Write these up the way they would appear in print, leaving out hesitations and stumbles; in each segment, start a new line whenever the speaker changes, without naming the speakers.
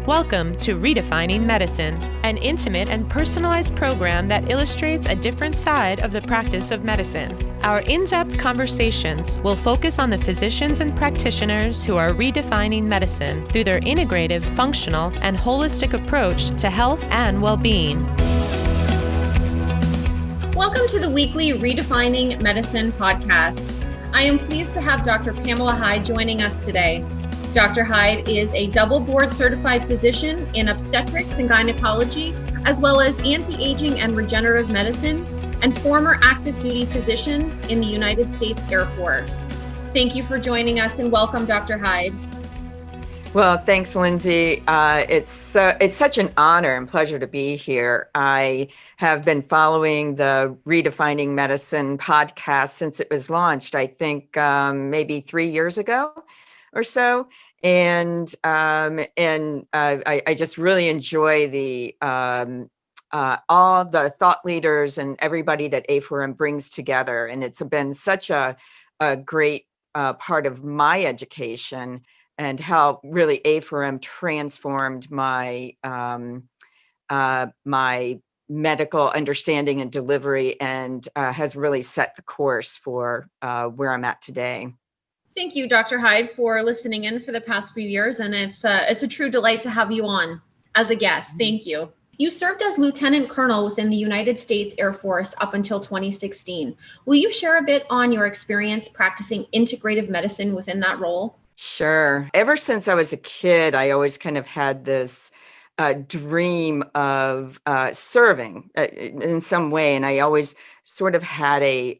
Welcome to Redefining Medicine, an intimate and personalized program that illustrates a different side of the practice of medicine. Our in-depth conversations will focus on the physicians and practitioners who are redefining medicine through their integrative, functional, and holistic approach to health and well-being.
Welcome to the weekly Redefining Medicine podcast. I am pleased to have Dr. Pamela Hyde joining us today. Dr. Hyde is a double board certified physician in obstetrics and gynecology, as well as anti-aging and regenerative medicine, and former active duty physician in the United States Air Force. Thank you for joining us and welcome, Dr. Hyde.
Well, thanks, Lindsay. It's such an honor and pleasure to be here. I have been following the Redefining Medicine podcast since it was launched, I think maybe 3 years ago or so. And I just really enjoy the all the thought leaders and everybody that A4M brings together. And it's been such a great part of my education and how really A4M transformed my my medical understanding and delivery, and has really set the course for where I'm at today.
Thank you, Dr. Hyde, for listening in for the past few years, and it's a true delight to have you on as a guest. Thank you. You served as Lieutenant Colonel within the United States Air Force up until 2016. Will you share a bit on your experience practicing integrative medicine within that role?
Sure. Ever since I was a kid, I always kind of had this dream of serving in some way. And I always sort of had a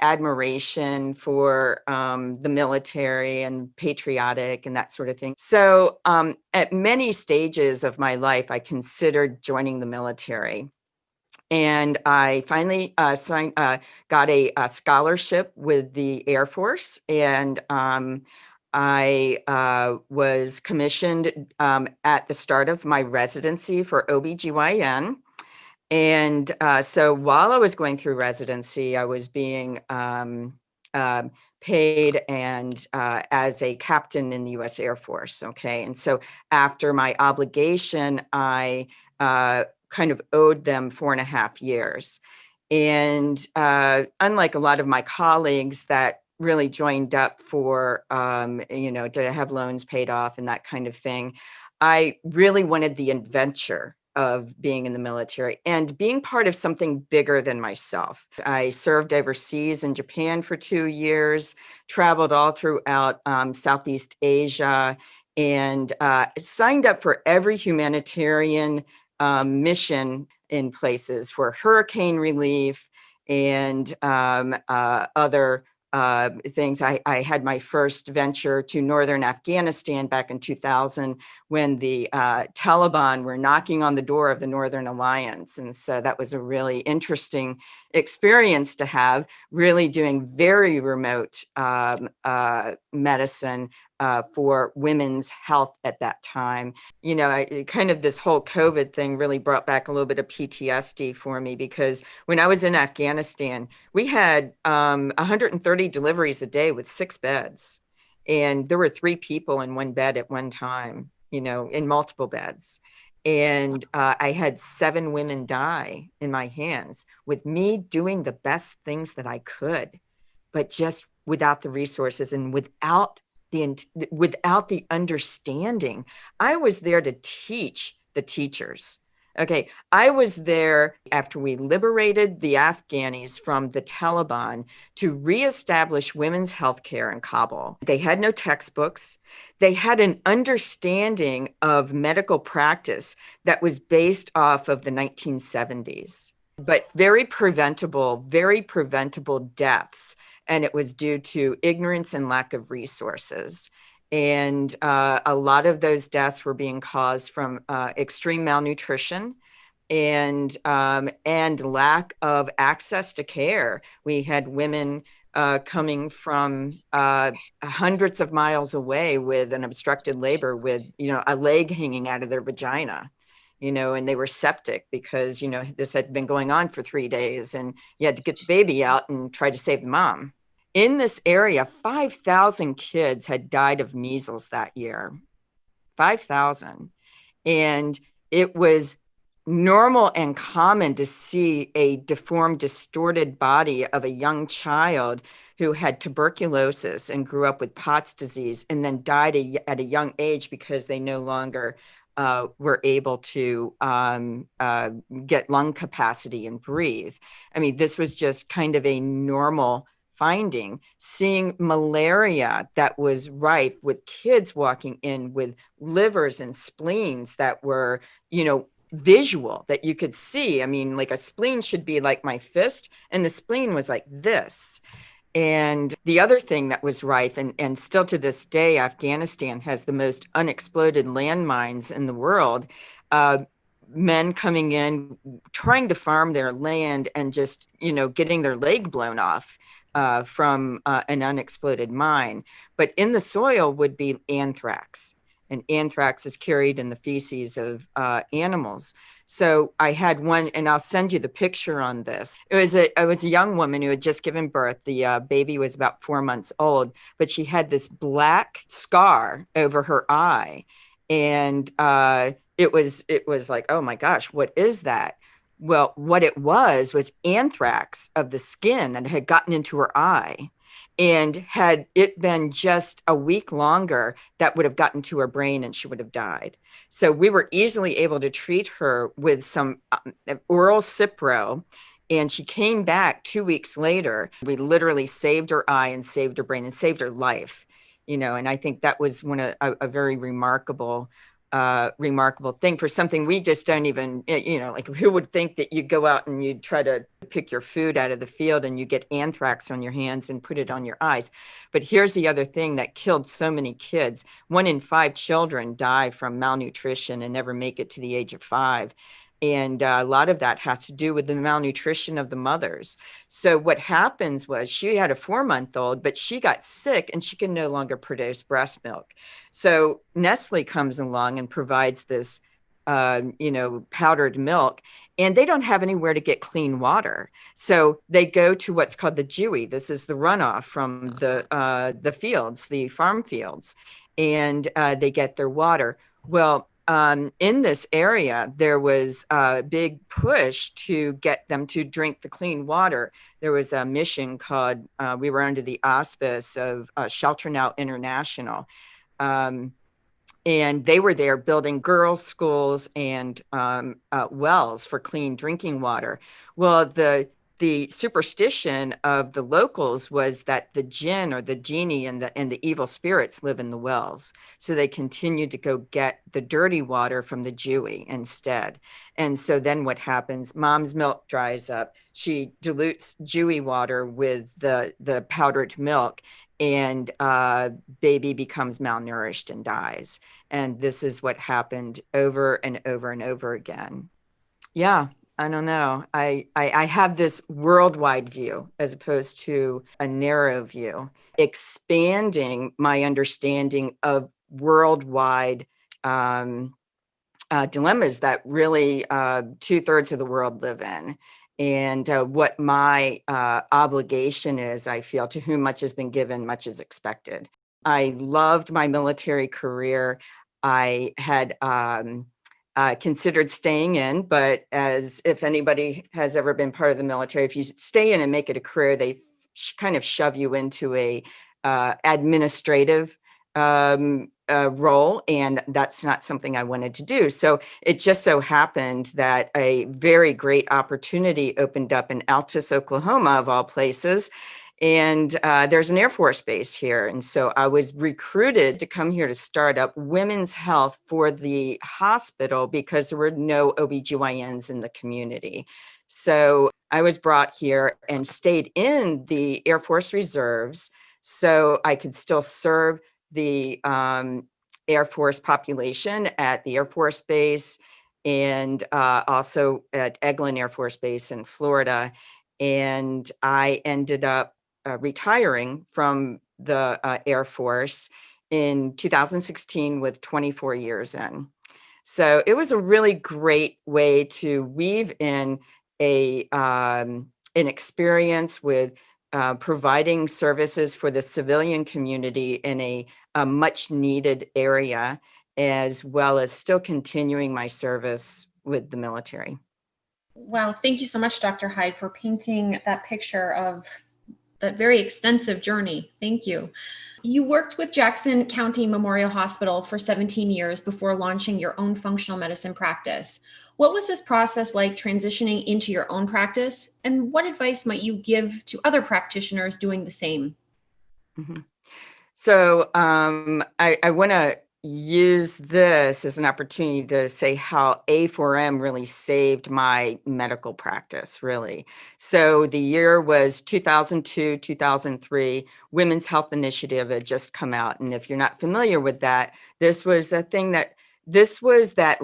admiration for the military and patriotic and that sort of thing. So at many stages of my life, I considered joining the military. And I finally got a scholarship with the Air Force, and I was commissioned at the start of my residency for OBGYN. And so while I was going through residency, I was being paid and as a captain in the U.S. Air Force. Okay. And so after my obligation, I kind of owed them 4.5 years. And unlike a lot of my colleagues that really joined up for, to have loans paid off and that kind of thing, I really wanted the adventure of being in the military and being part of something bigger than myself. I served overseas in Japan for 2 years, traveled all throughout Southeast Asia, and signed up for every humanitarian mission in places for hurricane relief and other things. I had my first venture to northern Afghanistan back in 2000 when the Taliban were knocking on the door of the Northern Alliance. And so that was a really interesting experience to have, really doing very remote medicine for women's health at that time. Kind of this whole COVID thing really brought back a little bit of PTSD for me, because when I was in Afghanistan, we had 130 deliveries a day with 6 beds. And there were 3 people in one bed at one time, in multiple beds. And I had 7 women die in my hands with me doing the best things that I could, but just without the resources and without the understanding. I was there to teach the teachers. Okay, I was there after we liberated the Afghanis from the Taliban to reestablish women's health care in Kabul. They had no textbooks. They had an understanding of medical practice that was based off of the 1970s, but very preventable deaths. And it was due to ignorance and lack of resources. And a lot of those deaths were being caused from extreme malnutrition and lack of access to care. We had women coming from hundreds of miles away with an obstructed labor, with a leg hanging out of their vagina. And they were septic because this had been going on for 3 days, and you had to get the baby out and try to save the mom. In this area, 5,000 kids had died of measles that year. 5,000. And it was normal and common to see a deformed, distorted body of a young child who had tuberculosis and grew up with Pott's disease and then died at a young age because they no longer were able to get lung capacity and breathe. I mean, this was just kind of a normal finding. Seeing malaria that was rife with kids walking in with livers and spleens that were, visual, that you could see. I mean, like a spleen should be like my fist, and the spleen was like this. And the other thing that was rife, and still to this day, Afghanistan has the most unexploded landmines in the world. Men coming in, trying to farm their land and just, getting their leg blown off from an unexploded mine. But in the soil would be anthrax. And anthrax is carried in the feces of animals. So I had one, and I'll send you the picture on this. It was a young woman who had just given birth. The baby was about 4 months old, but she had this black scar over her eye. And it was like, oh my gosh, what is that? Well, what it was anthrax of the skin that had gotten into her eye. And had it been just a week longer, that would have gotten to her brain and she would have died. So we were easily able to treat her with some oral Cipro. And she came back 2 weeks later. We literally saved her eye and saved her brain and saved her life, and I think that was a very remarkable thing for something we just don't even, like who would think that you go out and you try to pick your food out of the field and you get anthrax on your hands and put it on your eyes. But here's the other thing that killed so many kids. 1 in 5 children die from malnutrition and never make it to the age of 5. And a lot of that has to do with the malnutrition of the mothers. So what happens was she had a 4-month-old, but she got sick and she can no longer produce breast milk. So Nestle comes along and provides this, powdered milk, and they don't have anywhere to get clean water. So they go to what's called the Dewey. This is the runoff from the fields, the farm fields, and they get their water. Well, in this area, there was a big push to get them to drink the clean water. There was a mission called, we were under the auspice of Shelter Now International. And they were there building girls' schools and wells for clean drinking water. Well, the superstition of the locals was that the jinn or the genie and the evil spirits live in the wells. So they continued to go get the dirty water from the Dewey instead. And so then what happens? Mom's milk dries up. She dilutes Dewey water with the powdered milk, and baby becomes malnourished and dies. And this is what happened over and over and over again. Yeah. I don't know. I have this worldwide view as opposed to a narrow view, expanding my understanding of worldwide dilemmas that really 2/3 of the world live in. And what my obligation is, I feel, to whom much has been given, much is expected. I loved my military career. I had considered staying in, but as if anybody has ever been part of the military, if you stay in and make it a career, they kind of shove you into a administrative role, and that's not something I wanted to do. So it just so happened that a very great opportunity opened up in Altus, Oklahoma, of all places. And there's an Air Force base here. And so I was recruited to come here to start up women's health for the hospital because there were no OBGYNs in the community. So I was brought here and stayed in the Air Force Reserves so I could still serve the Air Force population at the Air Force Base and also at Eglin Air Force Base in Florida. And I ended up retiring from the Air Force in 2016 with 24 years in. So it was a really great way to weave in an experience with providing services for the civilian community in a much needed area. as well as still continuing my service with the military.
Wow. Thank you so much, Dr. Hyde, for painting that picture of that very extensive journey. Thank you. You worked with Jackson County Memorial Hospital for 17 years before launching your own functional medicine practice. What was this process like transitioning into your own practice? And what advice might you give to other practitioners doing the same?
Mm-hmm. So I want to use this as an opportunity to say how A4M really saved my medical practice, really. So the year was 2002, 2003. Women's Health Initiative had just come out. And if you're not familiar with that, this was a thing this was that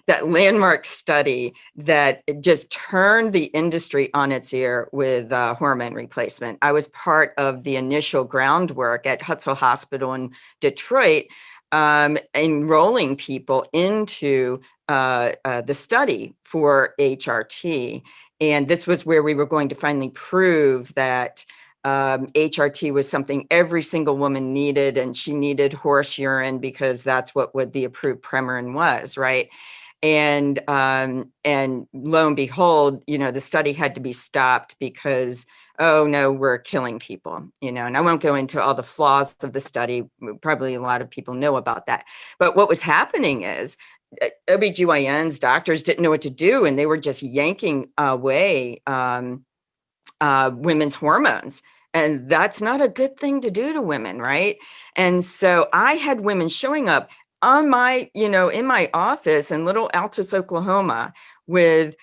that landmark study that just turned the industry on its ear with hormone replacement. I was part of the initial groundwork at Hutzel Hospital in Detroit, enrolling people into the study for HRT. And this was where we were going to finally prove that HRT was something every single woman needed, and she needed horse urine because that's what the approved Premarin was, right? And lo and behold, the study had to be stopped because, oh no, we're killing people, and I won't go into all the flaws of the study. Probably a lot of people know about that. But what was happening is OBGYNs, doctors didn't know what to do, and they were just yanking away women's hormones. And that's not a good thing to do to women, right? And so I had women showing up on my, in my office in little Altus, Oklahoma, with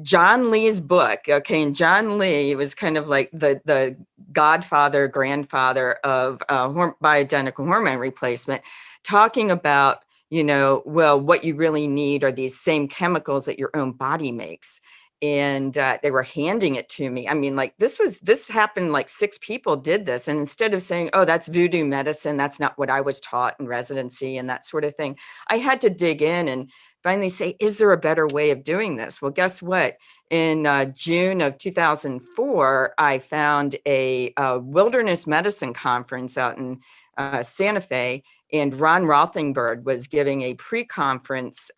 John Lee's book. Okay. And John Lee was kind of like the godfather, grandfather of bioidentical hormone replacement, talking about, well, what you really need are these same chemicals that your own body makes. And they were handing it to me. I mean, like this happened, like 6 people did this. And instead of saying, oh, that's voodoo medicine, that's not what I was taught in residency and that sort of thing, I had to dig in and finally say, is there a better way of doing this? Well, guess what? In June of 2004, I found a wilderness medicine conference out in Santa Fe, and Ron Rothenberg was giving a pre-conference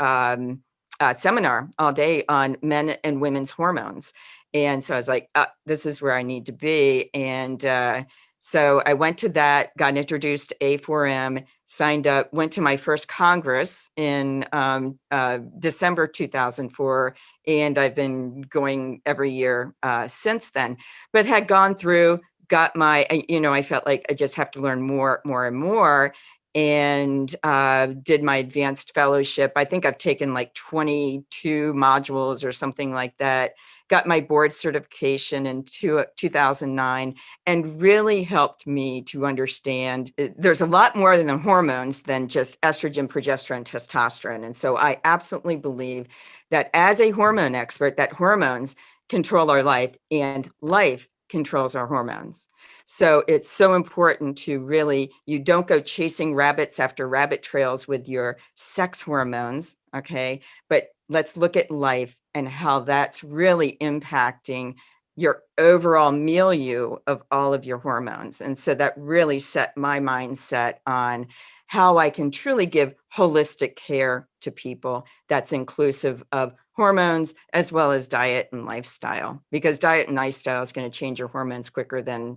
seminar all day on men and women's hormones. And so I was like, this is where I need to be. And so I went to that, got introduced to A4M, signed up, went to my first Congress in December 2004. And I've been going every year since then, but had gone through, got my, I felt like I just have to learn more and more. And did my advanced fellowship. I think I've taken like 22 modules or something like that. Got my board certification in 2009, and really helped me to understand there's a lot more than the hormones than just estrogen, progesterone, testosterone. And so I absolutely believe that as a hormone expert, that hormones control our life and life controls our hormones. So it's so important to really, you don't go chasing rabbits after rabbit trails with your sex hormones, okay? But let's look at life and how that's really impacting your overall milieu of all of your hormones. And so that really set my mindset on how I can truly give holistic care to people that's inclusive of hormones as well as diet and lifestyle, because diet and lifestyle is going to change your hormones quicker than,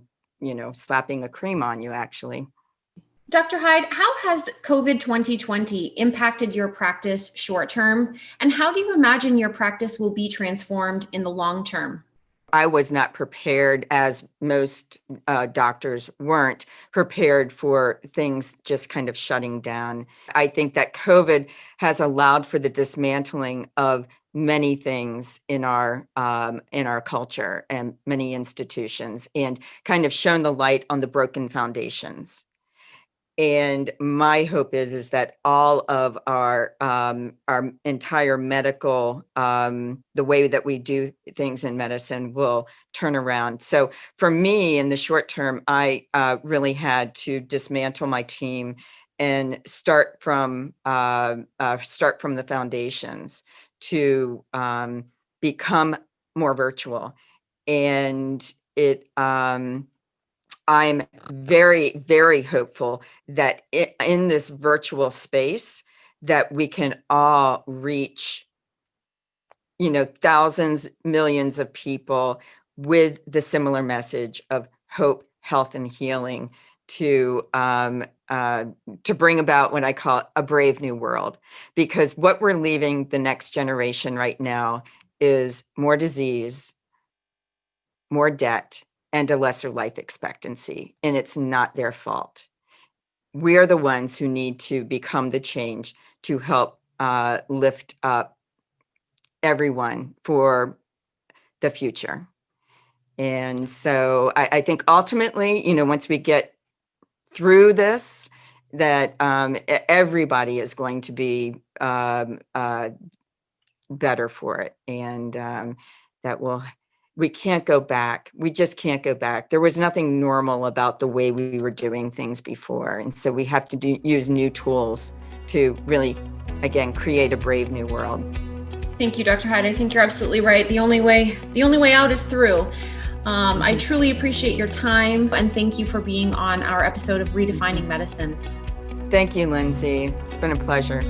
slapping a cream on you, actually.
Dr. Hyde, how has COVID 2020 impacted your practice short term? And how do you imagine your practice will be transformed in the long term?
I was not prepared, as most doctors weren't prepared, for things just kind of shutting down. I think that COVID has allowed for the dismantling of many things in our culture and many institutions, and kind of shown the light on the broken foundations. And my hope is that all of our entire medical, the way that we do things in medicine will turn around. So for me, in the short term, I really had to dismantle my team and start from the foundations to become more virtual. And it I'm very, very hopeful that in this virtual space that we can all reach, thousands, millions of people with the similar message of hope, health, and healing to bring about what I call a brave new world. Because what we're leaving the next generation right now is more disease, more debt, and a lesser life expectancy. And it's not their fault. We are the ones who need to become the change to help lift up everyone for the future. And so I think ultimately, once we get through this, that everybody is going to be better for it. And we can't go back. We just can't go back. There was nothing normal about the way we were doing things before. And so we have to use new tools to really, again, create a brave new world.
Thank you, Dr. Hyde. I think you're absolutely right. The only way out is through. I truly appreciate your time, and thank you for being on our episode of Redefining Medicine.
Thank you, Lindsay. It's been a pleasure.